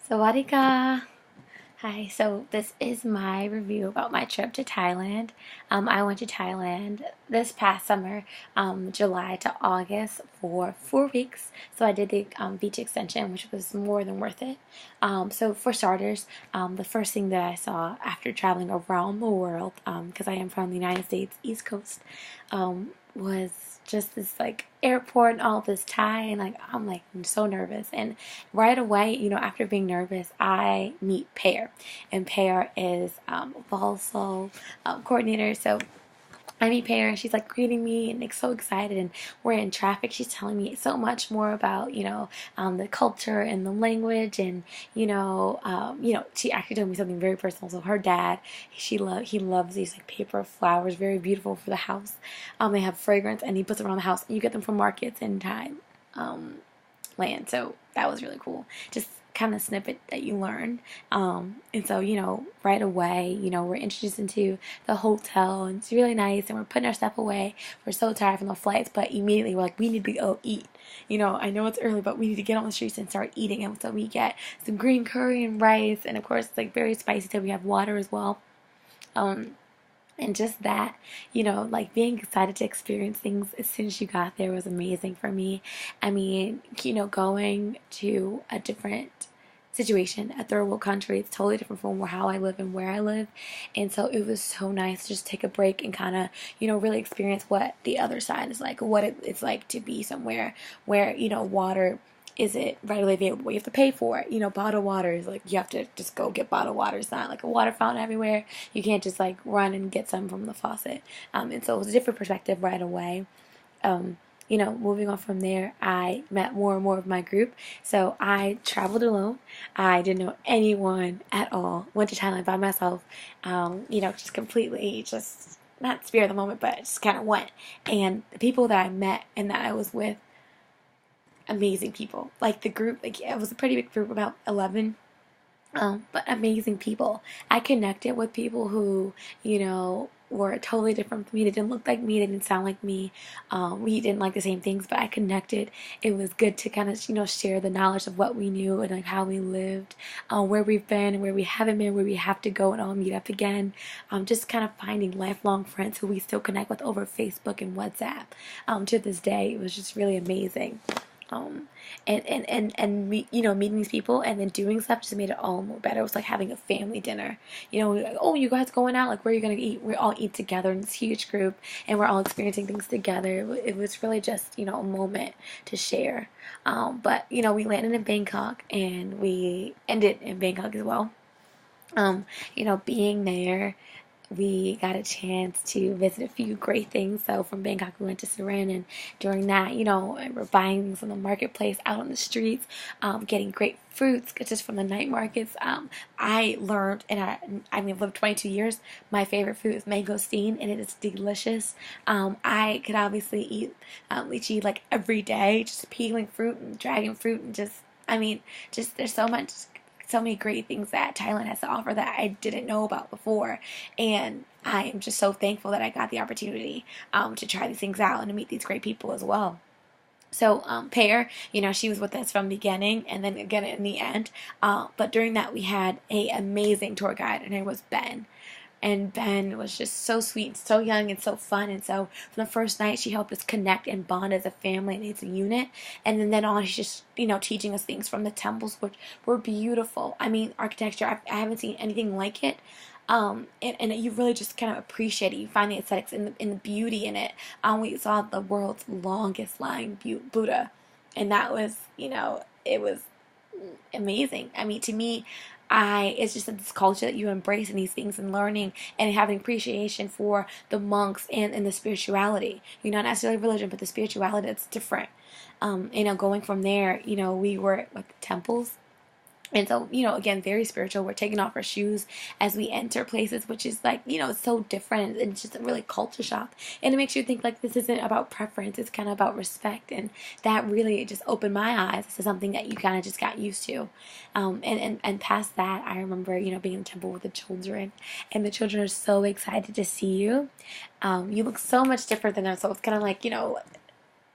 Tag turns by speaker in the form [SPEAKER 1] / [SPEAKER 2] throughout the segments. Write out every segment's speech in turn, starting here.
[SPEAKER 1] Sawadika. Hi, so this is my review about my trip to Thailand. I went to Thailand this past summer, July to August for 4 weeks. So I did the beach extension, which was more than worth it. So for starters, the first thing that I saw after traveling around the world, because I am from the United States East Coast, was just this like airport and all this Thai, and I'm so nervous. And right away, after being nervous, I meet Pear, and Pear is VolSol coordinator. So I meet Pear, and she's like greeting me and like so excited, and we're in traffic. She's telling me so much more about the culture and the language, and she actually told me something very personal. So her dad, he loves these like paper flowers, very beautiful for the house. They have fragrance, and he puts them around the house, and you get them from markets in Thai. Land. So that was really cool. Just kind of snippet that you learn. And so, right away, we're introduced into the hotel, and it's really nice, and we're putting our stuff away. We're so tired from the flights, but immediately we're like, we need to go eat. I know it's early, but we need to get on the streets and start eating. And so we get some green curry and rice, and of course, it's like very spicy, so we have water as well. And just that, like being excited to experience things as soon as you got there was amazing for me. I mean, going to a different situation, a third world country, it's totally different from how I live and where I live. And so it was so nice to just take a break and kind of, really experience what the other side is like, what it's like to be somewhere where, water isn't readily available. You have to pay for it. Bottled water is like you have to just go get bottled water. It's not like a water fountain everywhere. You can't just like run and get some from the faucet. And so it was a different perspective right away. Moving on from there, I met more and more of my group. So I traveled alone. I didn't know anyone at all. Went to Thailand by myself. Just completely just not spare the moment, but just kind of went. And the people that I met and that I was with, amazing people. Like the group, like it was a pretty big group, about 11. But amazing people. I connected with people who, were totally different from me. They didn't look like me. They didn't sound like me. We didn't like the same things, but I connected. It was good to kind of, share the knowledge of what we knew and like how we lived, where we've been, where we haven't been, where we have to go and all meet up again. Just kind of finding lifelong friends who we still connect with over Facebook and WhatsApp. To this day, it was just really amazing. Meeting these people and then doing stuff just made it all more better. It was like having a family dinner. Like, oh, you guys going out? Like, where are you gonna eat? We all eat together in this huge group, and we're all experiencing things together. It was really just a moment to share. But we landed in Bangkok and we ended in Bangkok as well. Being there, we got a chance to visit a few great things. So from Bangkok, we went to Surin, and during that, we're buying things from the marketplace, out on the streets, getting great fruits just from the night markets. I learned, and I've lived 22 years. My favorite food is mangosteen, and it is delicious. I could obviously eat lychee like every day, just peeling fruit and dragging fruit, and just there's so many great things that Thailand has to offer that I didn't know about before. And I am just so thankful that I got the opportunity to try these things out and to meet these great people as well. So, Pear, she was with us from the beginning and then again in the end. But during that, we had a amazing tour guide, and it was Ben. And Ben was just so sweet, so young, and so fun. And so from the first night, she helped us connect and bond as a family and as a unit. And then on, she's just, teaching us things from the temples, which were beautiful. I mean, architecture, I haven't seen anything like it. And you really just kind of appreciate it. You find the aesthetics and the beauty in it. We saw the world's longest lying Buddha. And that was, it was amazing. I mean, to me, it's just this culture that you embrace in these things and learning and having appreciation for the monks and the spirituality. Not necessarily religion, but the spirituality that's different. Going from there, we were at the temples. And so, again, very spiritual. We're taking off our shoes as we enter places, which is like, it's so different. And it's just a really culture shock. And it makes you think like this isn't about preference. It's kind of about respect. And that really just opened my eyes to something that you kind of just got used to. And past that, I remember, being in the temple with the children. And the children are so excited to see you. You look so much different than them. So it's kind of like,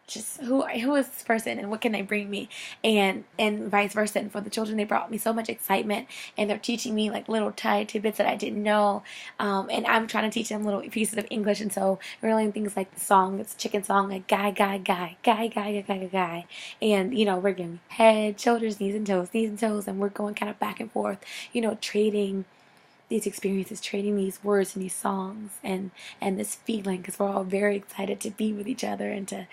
[SPEAKER 1] just who is this person and what can they bring me, and vice versa. And for the children, they brought me so much excitement, and they're teaching me like little Thai tidbits that I didn't know, and I'm trying to teach them little pieces of English. And so we're learning things like the song, it's a chicken song, like guy guy guy guy guy guy guy guy, and we're giving head, shoulders, knees and toes, and we're going kind of back and forth, trading these experiences, trading these words and these songs, and this feeling, because we're all very excited to be with each other and to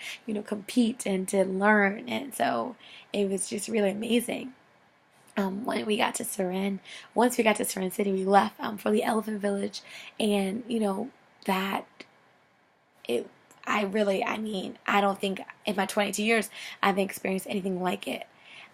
[SPEAKER 1] compete and to learn. And so it was just really amazing. When we got to Surin, once we got to Surin City, we left for the Elephant Village, and that it. I mean, I don't think in my 22 years I've experienced anything like it.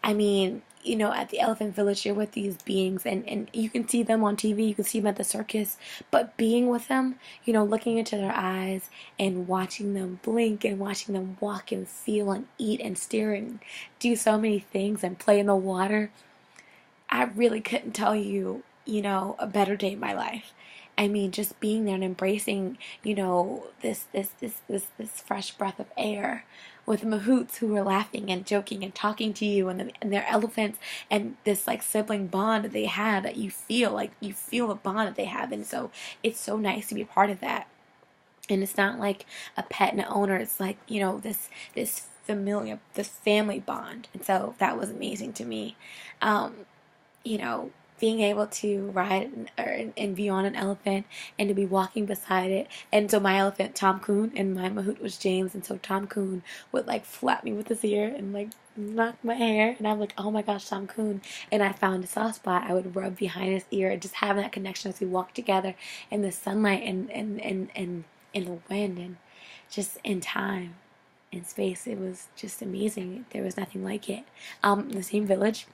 [SPEAKER 1] I mean, at the Elephant Village, you're with these beings, and you can see them on TV, you can see them at the circus, but being with them, looking into their eyes and watching them blink and watching them walk and feel and eat and stare and do so many things and play in the water, I really couldn't tell you, a better day in my life. I mean, just being there and embracing, this fresh breath of air with mahouts who were laughing and joking and talking to you, and their elephants, and this like sibling bond that they had, that you feel the bond that they have. And so it's so nice to be a part of that. And it's not like a pet and an owner. It's like, this familiar, this family bond. And so that was amazing to me. Um, being able to ride and be on an elephant and to be walking beside it. And so my elephant, Tom Coon, and my mahout was James. And so Tom Coon would like flap me with his ear and like knock my hair. And I'm like, oh my gosh, Tom Coon. And I found a soft spot. I would rub behind his ear and just having that connection as we walked together in the sunlight and in the wind and just in time and space. It was just amazing. There was nothing like it. The same village,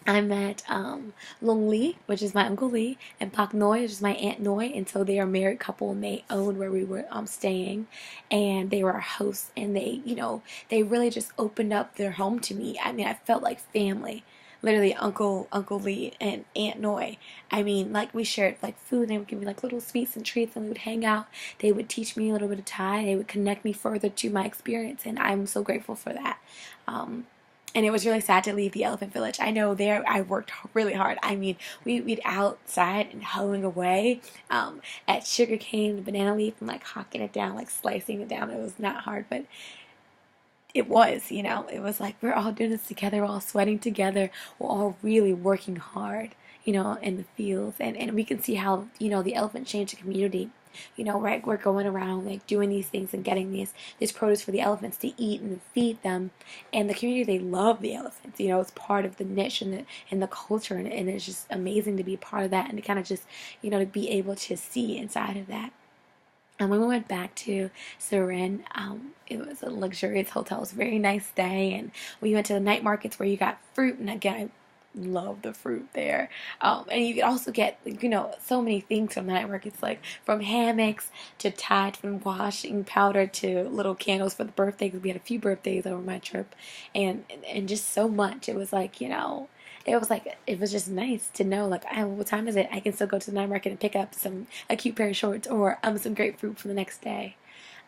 [SPEAKER 1] I met Long Lee, which is my Uncle Lee, and Pak Noi, which is my Aunt Noi. And so they are a married couple, and they owned where we were staying, and they were our hosts, and they really just opened up their home to me. I mean, I felt like family. Literally, Uncle Lee and Aunt Noi. I mean, like, we shared like food, and they would give me like little sweets and treats, and we would hang out. They would teach me a little bit of Thai. They would connect me further to my experience, and I'm so grateful for that. And it was really sad to leave the Elephant Village. I know there I worked really hard. I mean, we'd outside and hoeing away at sugarcane, banana leaf, and like hocking it down, like slicing it down. It was not hard, but it was, it was like we're all doing this together, we're all sweating together, we're all really working hard, in the fields. And we can see how, the elephant changed the community. Right, we're going around like doing these things and getting these produce for the elephants to eat and feed them, and the community, they love the elephants. It's part of the niche and the culture, and it's just amazing to be a part of that, and to kind of just to be able to see inside of that. And when we went back to Surin, it was a luxurious hotel. It was a very nice day, and we went to the night markets where you got fruit, and again, love the fruit there. And you could also get, so many things from the night markets, like from hammocks to Tide, from washing powder to little candles for the birthday, because we had a few birthdays over my trip, and just so much. It was like, it was just nice to know, like, oh, what time is it? I can still go to the night market and pick up a cute pair of shorts, or some grapefruit for the next day.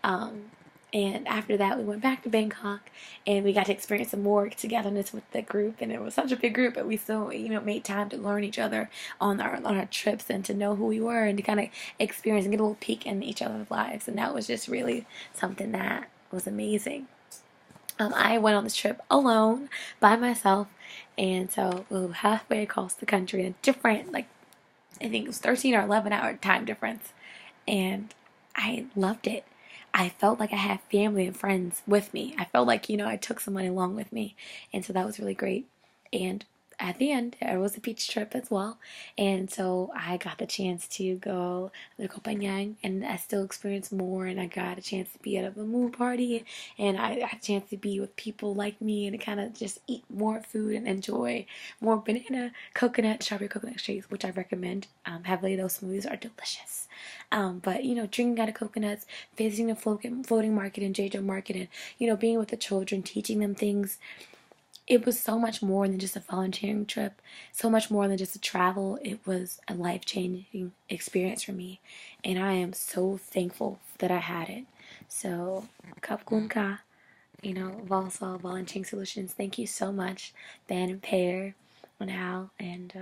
[SPEAKER 1] Um, and after that, we went back to Bangkok, and we got to experience some more togetherness with the group. And it was such a big group, but we still, made time to learn each other on our trips, and to know who we were, and to kind of experience and get a little peek in each other's lives. And that was just really something that was amazing. I went on this trip alone, by myself, and so we were halfway across the country, a different, like, I think it was 13 or 11-hour time difference, and I loved it. I felt like I had family and friends with me. I felt like, I took somebody along with me, and so that was really great. And at the end, there was a beach trip as well, and so I got the chance to go to Koh Phangan, and I still experienced more, and I got a chance to be at a moon party, and I got a chance to be with people like me, and to kind of just eat more food and enjoy more banana, coconut, strawberry coconut shakes, which I recommend heavily. Those smoothies are delicious. But drinking out of coconuts, visiting the floating market and Jeju market, and being with the children, teaching them things. It was so much more than just a volunteering trip, so much more than just a travel. It was a life-changing experience for me, and I am so thankful that I had it. So, Kap Kun Ka VolSol Volunteering Solutions. Thank you so much, Ben and Pear and Al, and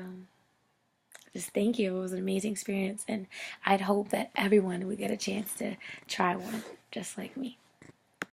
[SPEAKER 1] just thank you. It was an amazing experience, and I'd hope that everyone would get a chance to try one just like me.